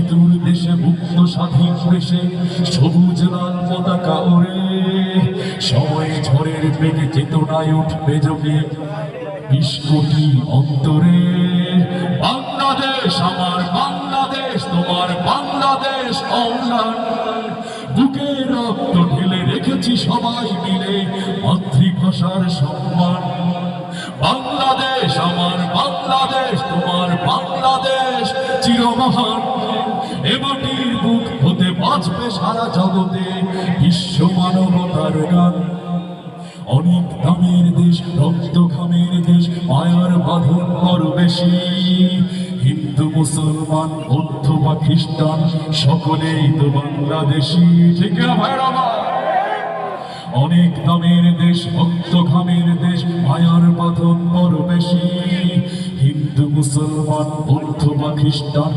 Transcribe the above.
মৃত্যুর দেশে মুক্ত স্বাধীন দেশে সবুজ লাল পতাকা ওড়ে সময় ঝড়ের বেগে চেতনায় উঠবে যোগে ২০ কোটি অন্তরে। বাংলাদেশ আমার বাংলাদেশ, তোমার বাংলাদেশ অম্লান, বুকে রক্ত ঢেলে রেখেছি সবাই মিলে মাতৃভাষার সম্মান। বাংলাদেশ আমার বাংলাদেশ, তোমার বাংলাদেশ চিরমহান, এ মাটির বুক হতে বাঁচবে সারা জগতে বিশ্ব মানবতার গান। অনেক দামের দেশ, রক্ত ঘামের দেশ, মায়ার বাঁধন বড় বেশি। হিন্দু মুসলমান বৌদ্ধ বা খ্রিস্টান সকলেই তো বাংলাদেশি, ঠিক না ভাইরা আমার? অনেক দামের দেশ, রক্ত ঘামের দেশ, মায়ার বাঁধন বড় বেশি। হিন্দু মুসলমান বৌদ্ধ বা খ্রিস্টান